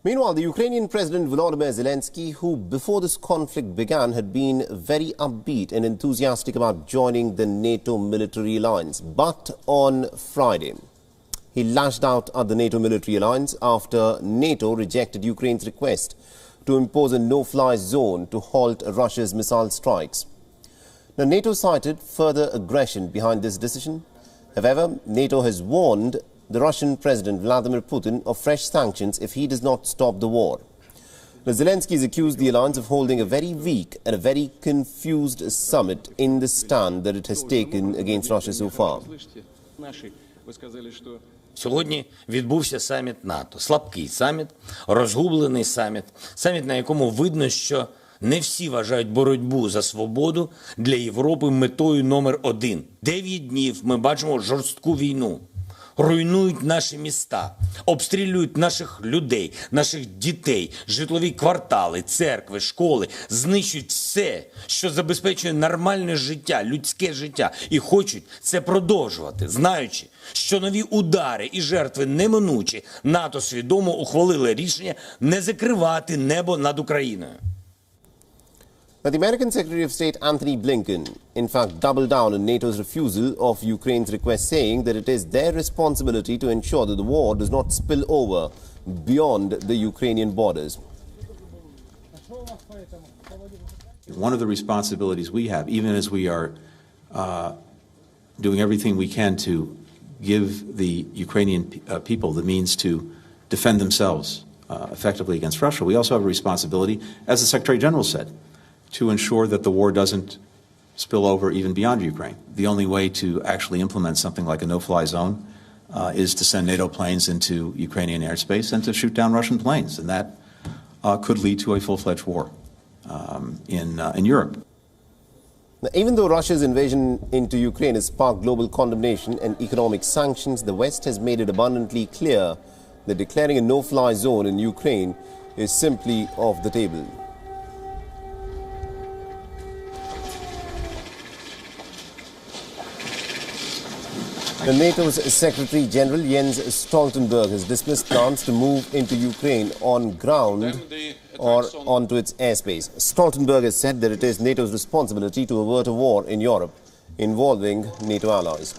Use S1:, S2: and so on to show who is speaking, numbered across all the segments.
S1: Meanwhile, the Ukrainian President Volodymyr Zelensky, who before this conflict began had been very upbeat and enthusiastic about joining the NATO military alliance. But on Friday, he lashed out at the NATO military alliance after NATO rejected Ukraine's request to impose a no-fly zone to halt Russia's missile strikes. Now, NATO cited further aggression behind this decision. However, NATO has warned the Russian President Vladimir Putin of fresh sanctions if he does not stop the war. Now, Zelensky has accused the alliance of holding a very weak and a very confused summit in the stand that it has taken against Russia so far.
S2: Сьогодні відбувся саміт НАТО. Слабкий саміт, розгублений саміт. Саміт, на якому видно, що не всі вважають боротьбу за свободу для Європи метою номер один. 9 днів ми бачимо жорстку війну. Руйнують наші міста, обстрілюють наших людей, наших дітей, житлові квартали, церкви, школи, знищують все, що забезпечує нормальне життя, людське життя. І хочуть це продовжувати, знаючи, що нові удари і жертви неминучі. НАТО свідомо ухвалили рішення не закривати небо над Україною.
S1: Now, the American Secretary of State Antony Blinken, in fact, doubled down on NATO's refusal of Ukraine's request, saying that it is their responsibility to ensure that the war does not spill over beyond the Ukrainian borders.
S3: One of the responsibilities we have, even as we are doing everything we can to give the Ukrainian people the means to defend themselves effectively against Russia, we also have a responsibility, as the Secretary General said, to ensure that the war doesn't spill over even beyond Ukraine. The only way to actually implement something like a no-fly zone is to send NATO planes into Ukrainian airspace and to shoot down Russian planes, and that could lead to a full-fledged war in Europe.
S1: Now, even though Russia's invasion into Ukraine has sparked global condemnation and economic sanctions, the West has made it abundantly clear that declaring a no-fly zone in Ukraine is simply off the table. The NATO's Secretary General Jens Stoltenberg has dismissed plans to move into Ukraine on ground or onto its airspace. Stoltenberg has said that it is NATO's responsibility to avert a war in Europe involving NATO allies.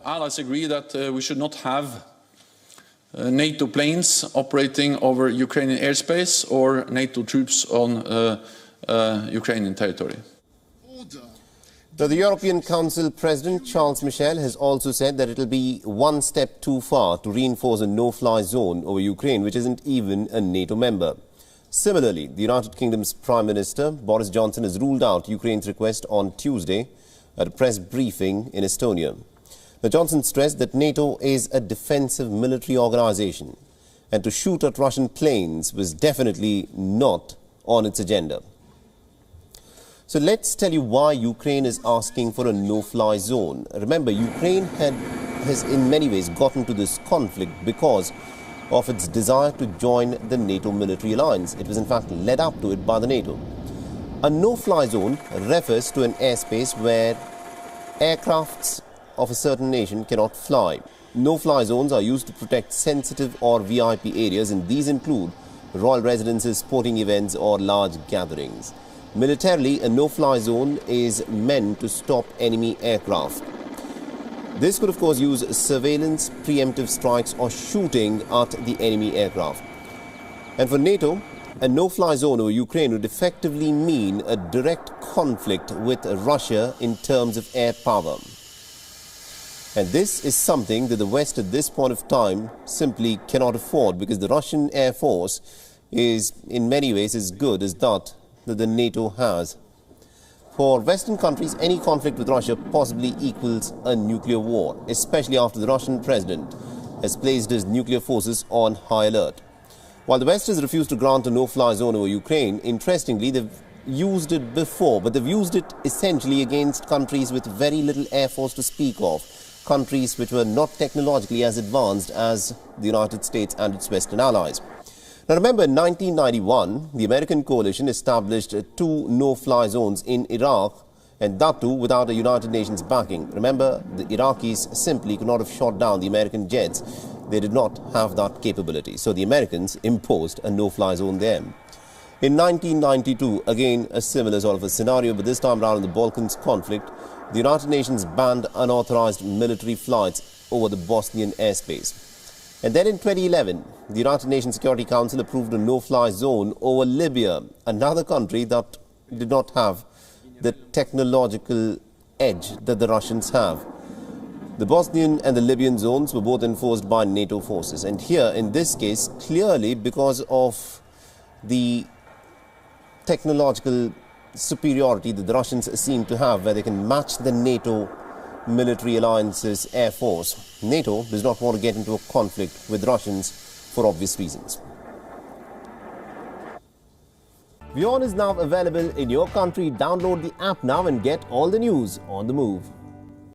S4: Allies agree that we should not have NATO planes operating over Ukrainian airspace or NATO troops on Ukrainian territory.
S1: Now, the European Council President Charles Michel has also said that it will be one step too far to reinforce a no-fly zone over Ukraine, which isn't even a NATO member. Similarly, the United Kingdom's Prime Minister Boris Johnson has ruled out Ukraine's request on Tuesday at a press briefing in Estonia. Now, Johnson stressed that NATO is a defensive military organization, and to shoot at Russian planes was definitely not on its agenda. So let's tell you why Ukraine is asking for a no-fly zone. Remember, Ukraine has in many ways gotten to this conflict because of its desire to join the NATO military alliance. It was in fact led up to it by the NATO. A no-fly zone refers to an airspace where aircrafts of a certain nation cannot fly. No-fly zones are used to protect sensitive or VIP areas, and these include royal residences, sporting events or large gatherings. Militarily, a no-fly zone is meant to stop enemy aircraft. This could, of course, use surveillance, preemptive strikes or shooting at the enemy aircraft. And for NATO, a no-fly zone over Ukraine would effectively mean a direct conflict with Russia in terms of air power. And this is something that the West at this point of time simply cannot afford, because the Russian Air Force is in many ways as good as that the NATO has. For Western countries, any conflict with Russia possibly equals a nuclear war, especially after the Russian president has placed his nuclear forces on high alert. While the West has refused to grant a no-fly zone over Ukraine, interestingly, they've used it before, but they've used it essentially against countries with very little air force to speak of, countries which were not technologically as advanced as the United States and its Western allies. Now remember, in 1991, the American coalition established 2 no-fly zones in Iraq, and that too without a United Nations backing. Remember, the Iraqis simply could not have shot down the American jets they did not have that capability. So the Americans imposed a no-fly zone there. In 1992, again a similar sort of a scenario, but this time around in the Balkans conflict, the United Nations banned unauthorized military flights over the Bosnian airspace. And then in 2011, the United Nations Security Council approved a no-fly zone over Libya, another country that did not have the technological edge that the Russians have. The Bosnian and the Libyan zones were both enforced by NATO forces. And here, in this case, clearly because of the technological superiority that the Russians seem to have, where they can match the NATO military alliance's air force, NATO does not want to get into a conflict with Russians for obvious reasons. WION is now available in your country. Download the app now and get all the news on the move.